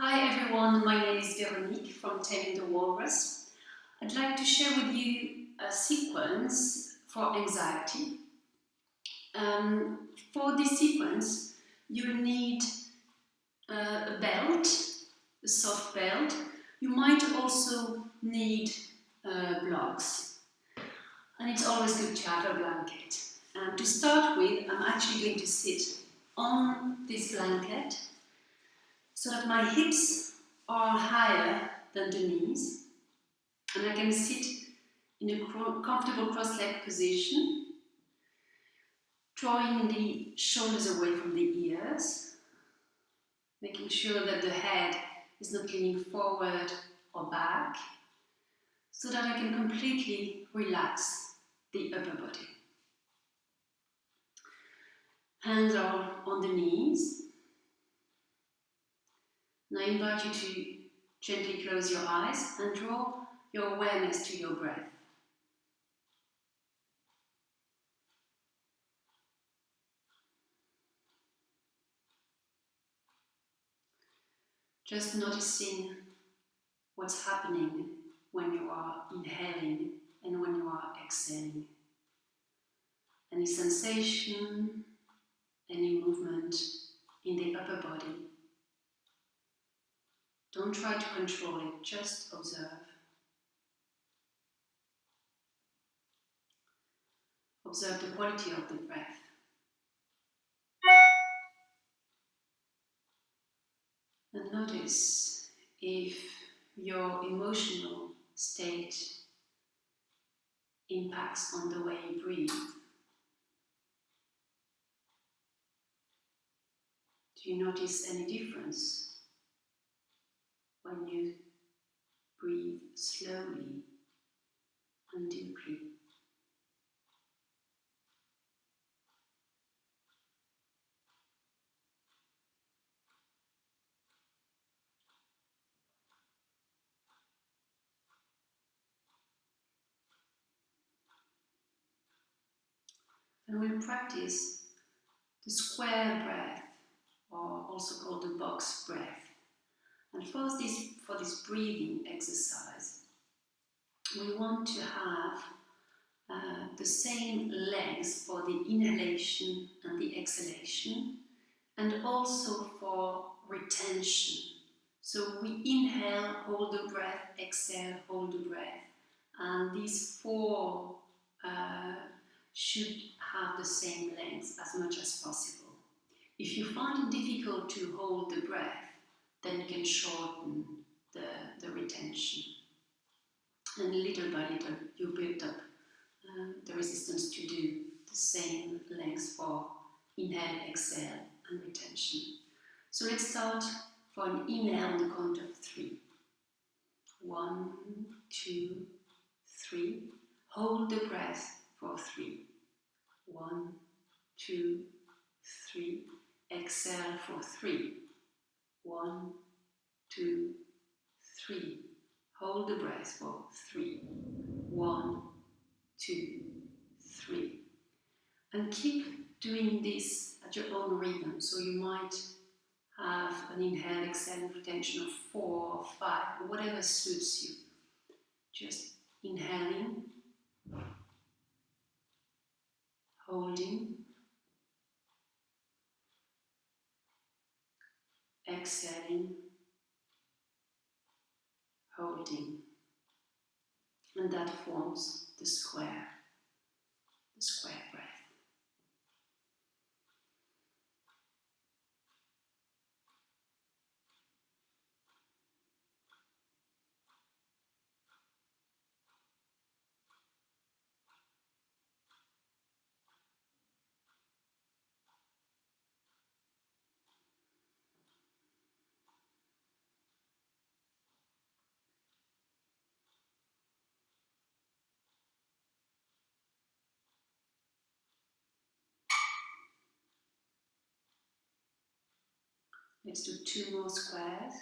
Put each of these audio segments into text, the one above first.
Hi everyone, my name is Véronique from Taming the Walrus. I'd like to share with you a sequence for anxiety. For this sequence, you need a belt, a soft belt. You might also need blocks. And it's always good to have a blanket. To start with, I'm actually going to sit on this blanket so that my hips are higher than the knees, and I can sit in a comfortable cross-legged position, drawing the shoulders away from the ears, making sure that the head is not leaning forward or back, so that I can completely relax the upper body. Hands are on the knees. And I invite you to gently close your eyes and draw your awareness to your breath. Just noticing what's happening when you are inhaling and when you are exhaling. Any sensation, any movement in the upper body. Don't try to control it, just observe. Observe the quality of the breath. And notice if your emotional state impacts on the way you breathe. Do you notice any difference when you breathe slowly and deeply? And we'll practice the square breath, or also called the box breath. And for this breathing exercise, we want to have the same length for the inhalation and the exhalation, and also for retention. So we inhale, hold the breath, exhale, hold the breath. And these four should have the same length as much as possible. If you find it difficult to hold the breath, then you can shorten the retention. And little by little, you build up the resistance to do the same length for inhale, exhale, and retention. So let's start for an inhale on the count of 3. 1, 2, 3. Hold the breath for 3. 1, 2, 3. Exhale for 3. 1, 2, 3. Hold the breath for 3. 1, 2, 3. And keep doing this at your own rhythm. So you might have an inhale, exhale, retention of 4 or 5, or whatever suits you. Just inhaling, holding, exhaling, holding. And that forms the square breath. Let's do 2 more squares.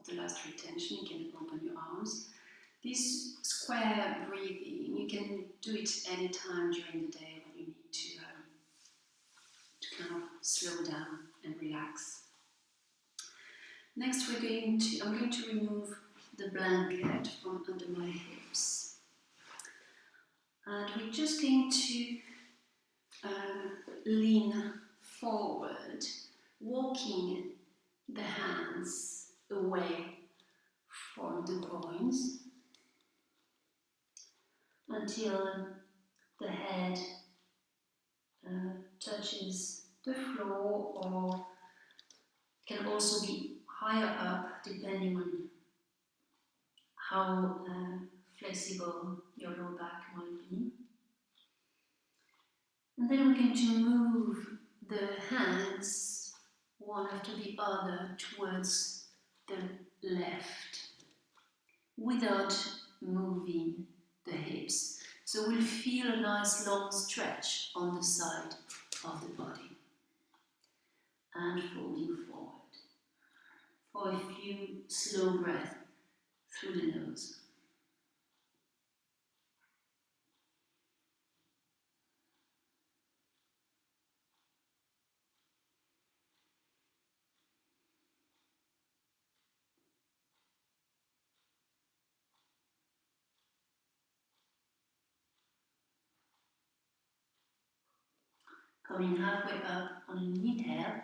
the last retention, you can open your arms. This square breathing, you can do it anytime during the day when you need to kind of slow down and relax. Next, I'm going to remove the blanket from under my hips. And we're just going to lean forward, walking the hands away from the groins until the head touches the floor, or can also be higher up depending on how flexible your lower back might be. And then we're going to move the hands one after the other towards the left without moving the hips. So we'll feel a nice long stretch on the side of the body. And folding forward for a few slow breaths through the nose. Coming halfway up on an inhale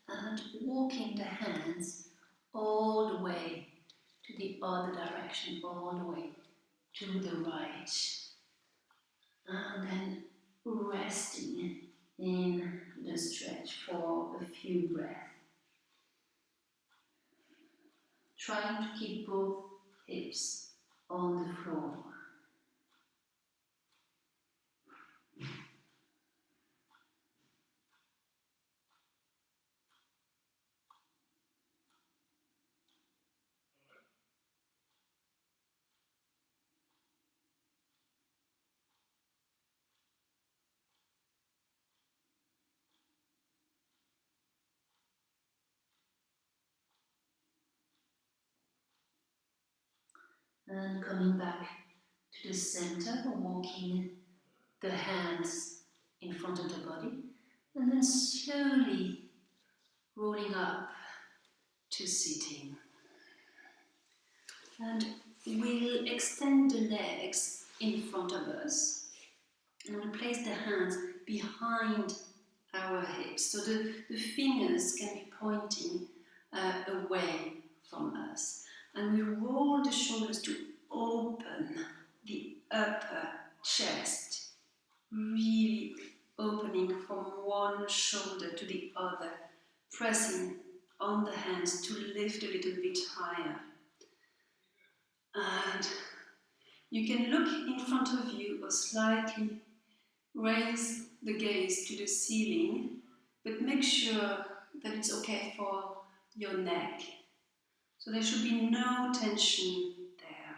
and walking the hands all the way to the other direction, all the way to the right. And then resting in the stretch for a few breaths. Trying to keep both hips on the floor. And coming back to the center, walking the hands in front of the body, and then slowly rolling up to sitting. And we'll extend the legs in front of us, and we'll place the hands behind our hips, so the fingers can be pointing away from us. And we roll the shoulders to open the upper chest, really opening from one shoulder to the other, pressing on the hands to lift a little bit higher. And you can look in front of you or slightly raise the gaze to the ceiling, but make sure that it's okay for your neck. So there should be no tension there.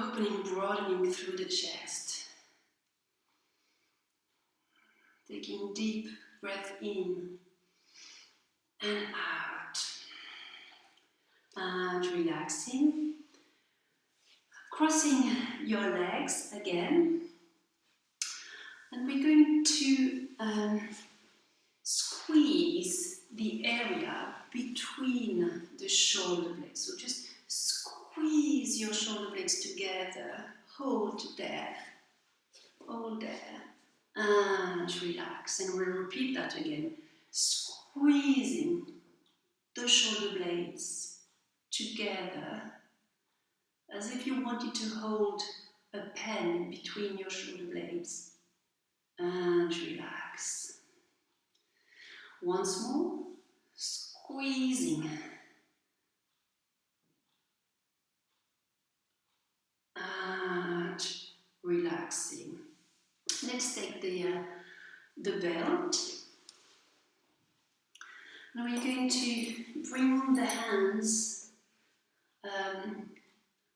Opening, broadening through the chest. Taking deep breath in and out. And relaxing. Crossing your legs again. And we're going to squeeze the area between the shoulder blades. So just squeeze your shoulder blades together. Hold there. And relax. And we'll repeat that again. Squeezing the shoulder blades together as if you wanted to hold a pen between your shoulder blades. And relax. Once more, squeezing. And relaxing. Let's take the belt. Now we're going to bring the hands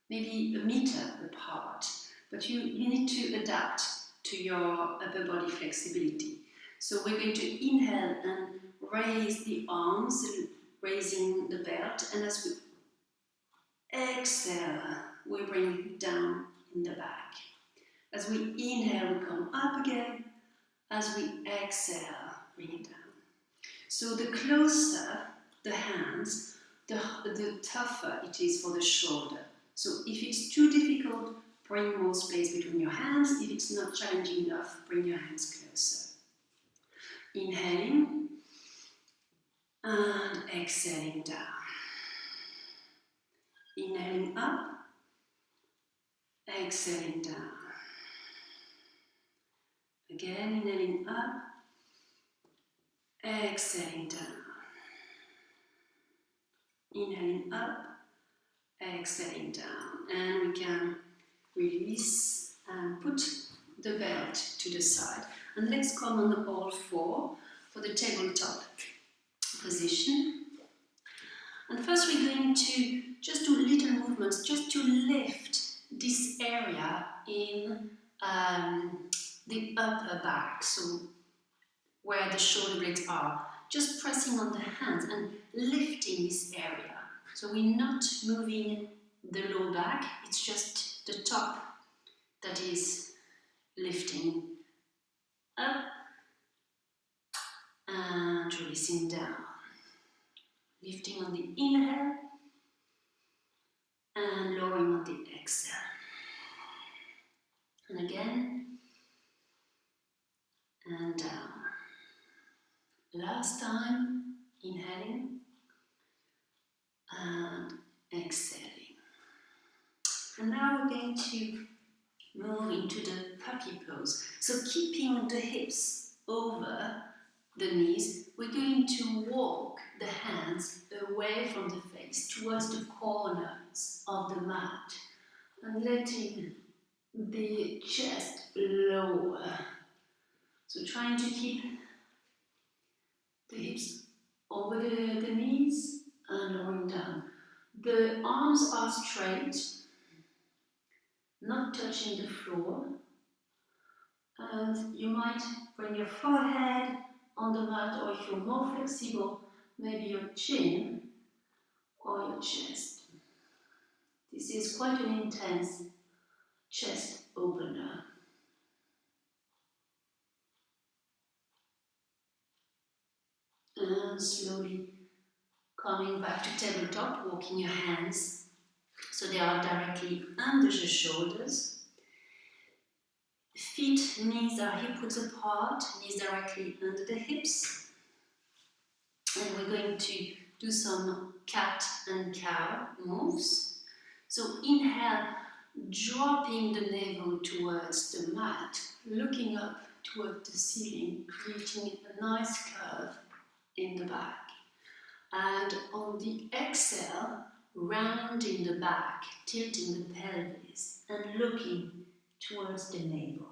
maybe a meter apart, but you need to adapt to your upper body flexibility. So we're going to inhale and raise the arms, raising the belt, and as we exhale, we bring it down in the back. As we inhale, we come up again. As we exhale, bring it down. So the closer the hands, the tougher it is for the shoulder. So if it's too difficult, bring more space between your hands. If it's not challenging enough, bring your hands closer. Inhaling and exhaling down. Inhaling up, exhaling down. Again, inhaling up, exhaling down. Inhaling up, exhaling down. And we can release and put the belt to the side. And let's come on all four for the tabletop position. And first we're going to just do little movements, just to lift this area in the upper back, so where the shoulder blades are. Just pressing on the hands and lifting this area. So we're not moving the lower back, it's just the top that is lifting up and releasing down. Lifting on the inhale and lowering on the exhale. And again, and down. Last time, inhaling and exhaling. And now we're going to move into the puppy pose. So keeping the hips over the knees, we're going to walk the hands away from the face towards the corners of the mat and letting the chest lower. So trying to keep the hips over the knees and lowering down. The arms are straight, not touching the floor. And you might bring your forehead on the mat, or if you're more flexible, maybe your chin or your chest. This is quite an intense chest opener. And slowly coming back to tabletop, walking your hands so they are directly under the shoulders. Feet, knees are hip width apart, knees directly under the hips. And we're going to do some cat and cow moves. So inhale, dropping the navel towards the mat, looking up toward the ceiling, creating a nice curve in the back. And on the exhale, rounding the back, tilting the pelvis, and looking towards the navel.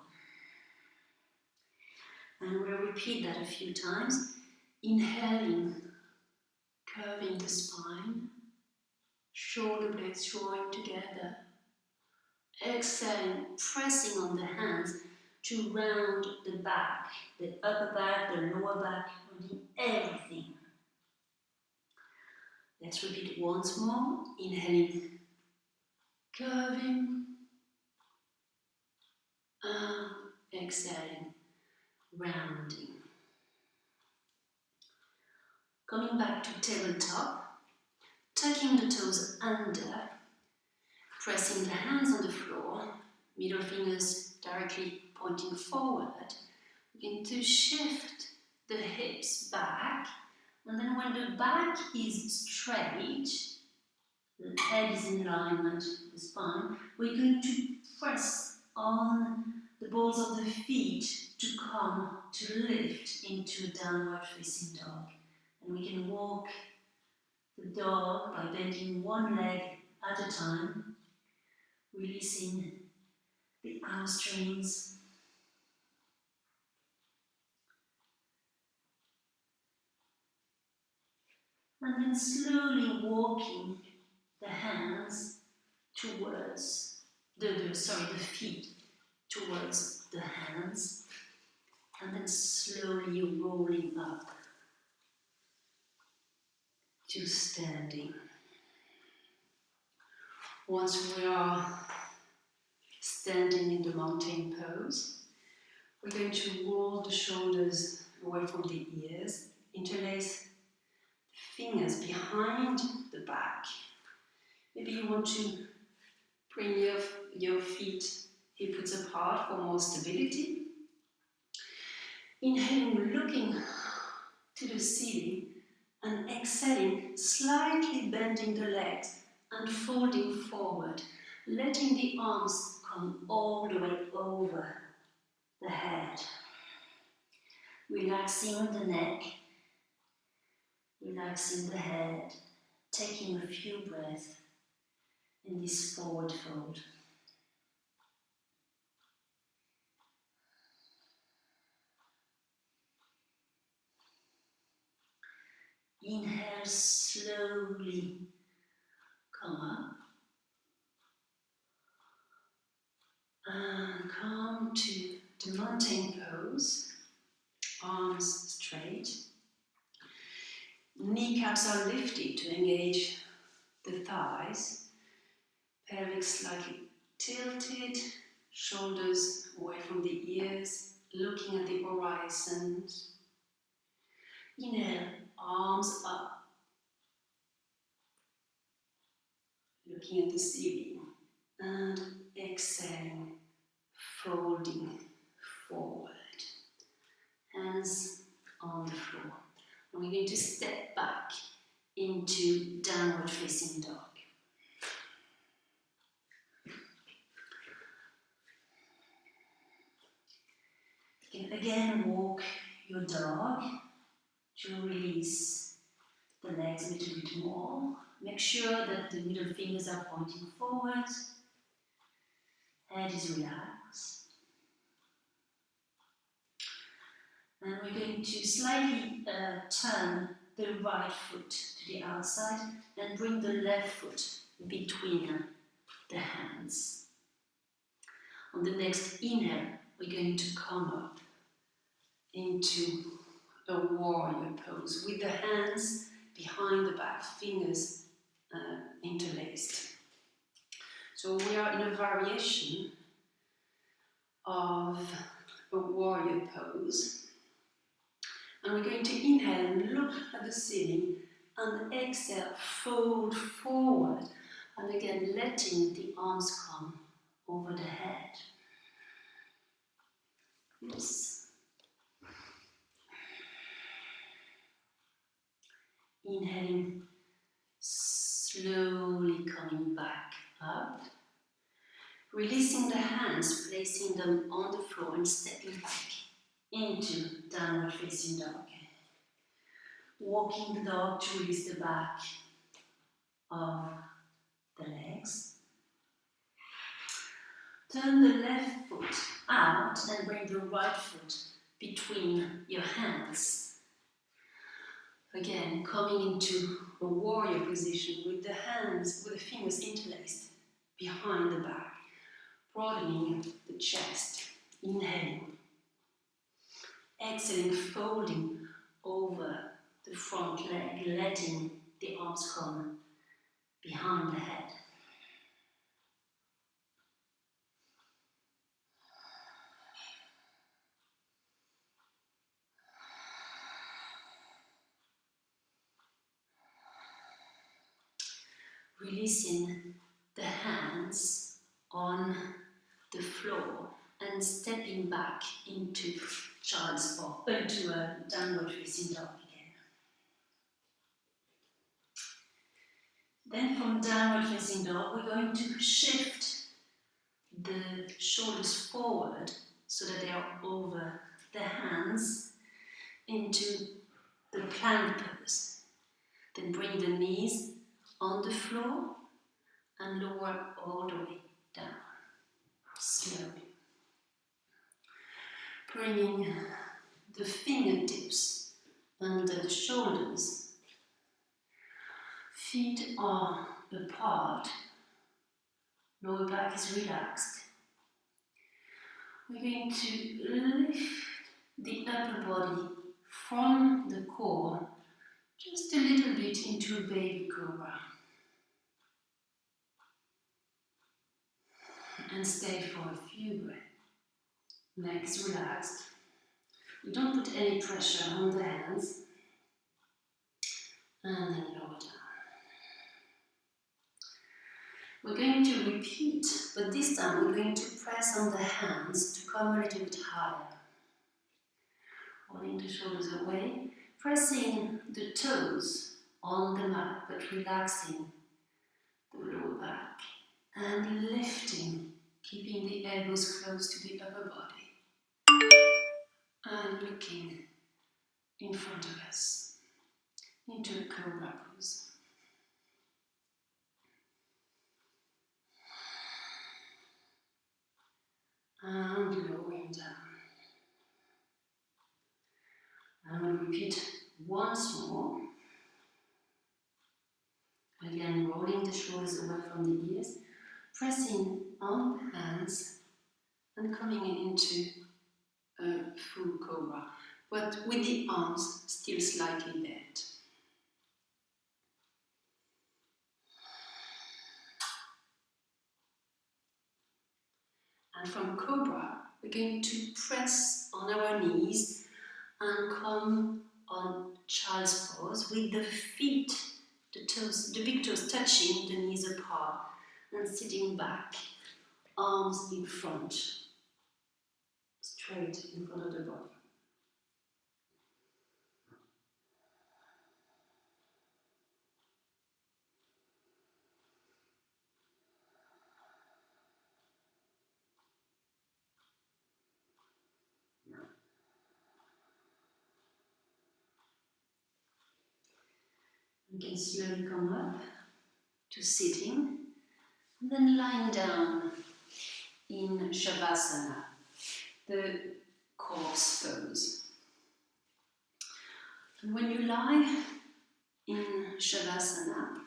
And we'll repeat that a few times. Inhaling, curving the spine, shoulder blades drawing together. Exhaling, pressing on the hands to round the back, the upper back, the lower back, rounding everything. Let's repeat once more. Inhaling, curving, and exhaling, rounding. Coming back to tabletop, tucking the toes under, pressing the hands on the floor, middle fingers directly pointing forward. We're going to shift the hips back, and then when the back is straight, the head is in alignment with the spine, we're going to press on the balls of the feet to come to lift into a downward facing dog. And we can walk the dog by bending one leg at a time, releasing the hamstrings. And then slowly walking the hands towards the feet towards the hands, and then slowly rolling up to standing. Once we are standing in the mountain pose, we're going to roll the shoulders away from the ears, interlace fingers behind the back. Maybe you want to bring your feet hip width apart for more stability. Inhaling, looking to the ceiling, and exhaling, slightly bending the legs and folding forward, letting the arms come all the way over the head. Relaxing the neck, relaxing the head, taking a few breaths in this forward fold. Inhale, slowly come up and come to the mountain pose. Arms straight. Kneecaps are lifted to engage the thighs. Pelvic slightly tilted. Shoulders away from the ears, looking at the horizon. Inhale, arms up, looking at the ceiling. And exhaling, folding forward. Hands on the floor. And we're going to step back into downward facing dog. Again, walk your dog to release the legs a little bit more. Make sure that the middle fingers are pointing forward. Head is relaxed. And we're going to slightly turn the right foot to the outside and bring the left foot between the hands. On the next inhale, we're going to come up into a warrior pose with the hands behind the back, fingers interlaced. So we are in a variation of a warrior pose. And we're going to inhale and look at the ceiling and exhale, fold forward. And again, letting the arms come over the head. Yes. Inhaling, slowly coming back up. Releasing the hands, placing them on the floor and stepping back into downward facing dog. Walking the dog to release the back of the legs. Turn the left foot out and bring the right foot between your hands. Again, coming into a warrior position with the hands, with the fingers interlaced behind the back, broadening the chest. Inhaling. Exhaling, folding over the front leg, letting the arms come behind the head. Releasing the hands on the floor and stepping back into child's pose, into a downward facing dog again. Then from downward facing dog, we're going to shift the shoulders forward so that they are over the hands into the plank pose. Then bring the knees on the floor and lower all the way down. Slowly. Bringing the fingertips under the shoulders. Feet are apart. Lower back is relaxed. We're going to lift the upper body from the core just a little bit into a baby cobra and stay for a few breaths. Legs relaxed. We don't put any pressure on the hands. And then lower down. We're going to repeat, but this time we're going to press on the hands to come a little bit higher. Holding the shoulders away, pressing the toes on the mat, but relaxing the lower back and lifting, keeping the elbows close to the upper body and looking in front of us into a cobra pose. And lowering down. And we'll repeat once more. Again, rolling the shoulders away from the ears, pressing on the hands and coming into a full cobra, but with the arms still slightly bent. And from cobra, we're going to press on our knees and come on child's pose with the feet, the big toes touching the knees apart and sitting back, arms in front, straight in front of the body. You can slowly come up to sitting, and then lying down in Shavasana, the corpse pose. And when you lie in Shavasana,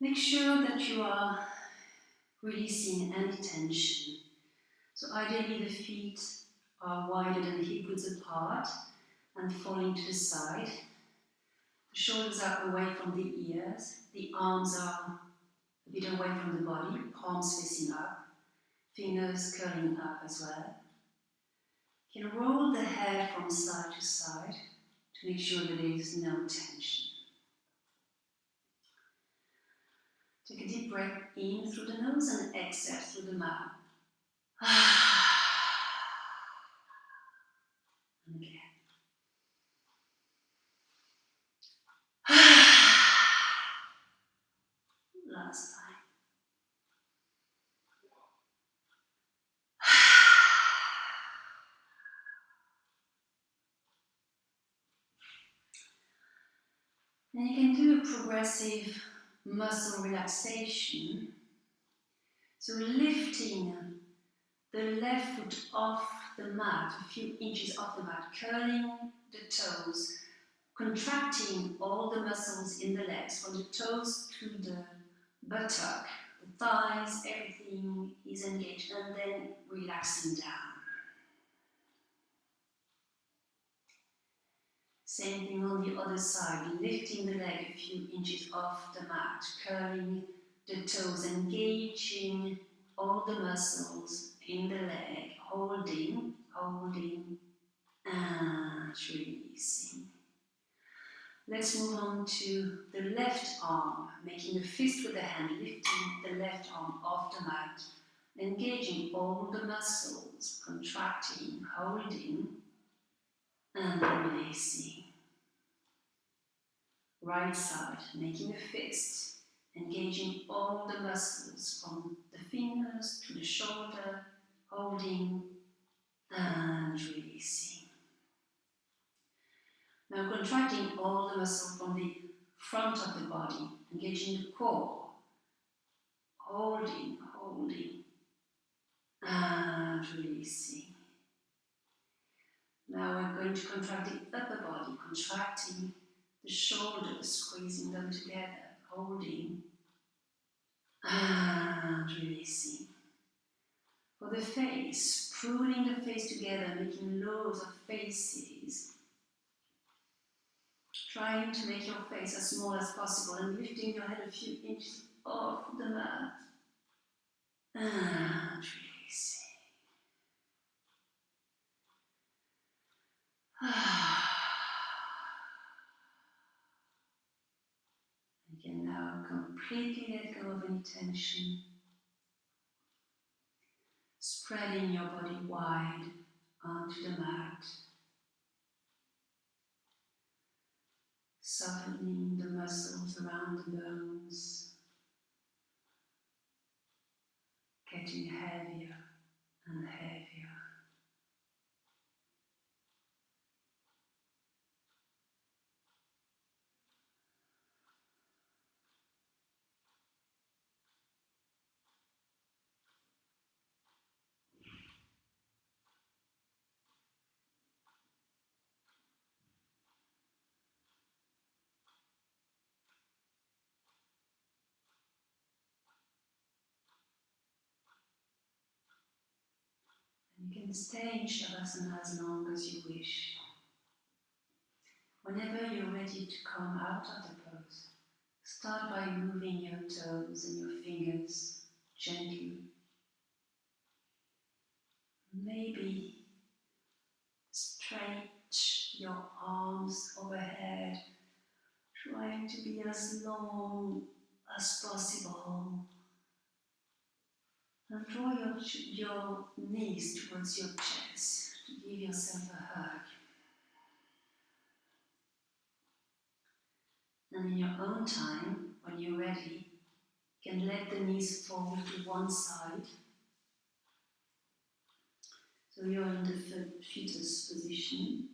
make sure that you are releasing any tension. So ideally the feet are wider than the hip width apart and falling to the side. The shoulders are away from the ears, the arms are a bit away from the body, palms facing up, fingers curling up as well. You can roll the head from side to side to make sure that there is no tension. Take a deep breath in through the nose and exhale through the mouth. And again. Last time. And you can do a progressive muscle relaxation. So lifting the left foot off the mat, a few inches off the mat, curling the toes, contracting all the muscles in the legs, from the toes to the buttock, the thighs, everything is engaged, and then relaxing down. Same thing on the other side, lifting the leg a few inches off the mat, curling the toes, engaging all the muscles in the leg, holding, and releasing. Let's move on to the left arm, making a fist with the hand, lifting the left arm off the mat, engaging all the muscles, contracting, holding, and releasing. Right side, making a fist, engaging all the muscles from the fingers to the shoulder, holding and releasing. Now contracting all the muscles from the front of the body, engaging the core, holding, and releasing. Now we're going to contract the upper body, contracting the shoulders, squeezing them together, holding and releasing. For the face, pulling the face together, making loads of faces. trying to make your face as small as possible and lifting your head a few inches off the mat. And releasing. You can now completely let go of any tension, spreading your body wide onto the mat, softening the muscles around the bones, getting heavier and heavier. You can stay in Shavasana as long as you wish. Whenever you're ready to come out of the pose, start by moving your toes and your fingers gently. Maybe stretch your arms overhead, trying to be as long as possible. And draw your knees towards your chest to give yourself a hug. And in your own time, when you're ready, you can let the knees fall to one side. So you're in the fetus position.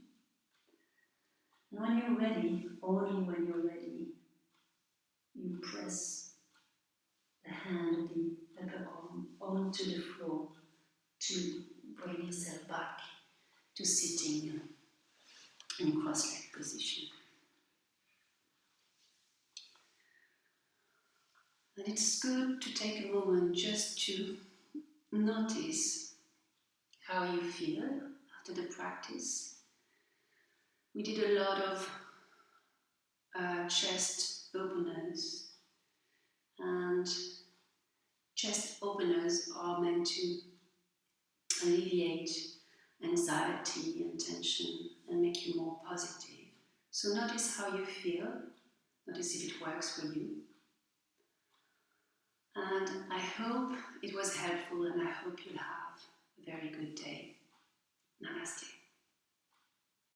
And when you're ready, only when you're ready, you press the hand of the upper arm onto the floor to bring yourself back to sitting in cross-leg position. And it's good to take a moment just to notice how you feel after the practice. We did a lot of chest openers, and chest openers are meant to alleviate anxiety and tension and make you more positive. So notice how you feel, notice if it works for you. And I hope it was helpful, and I hope you'll have a very good day. Namaste.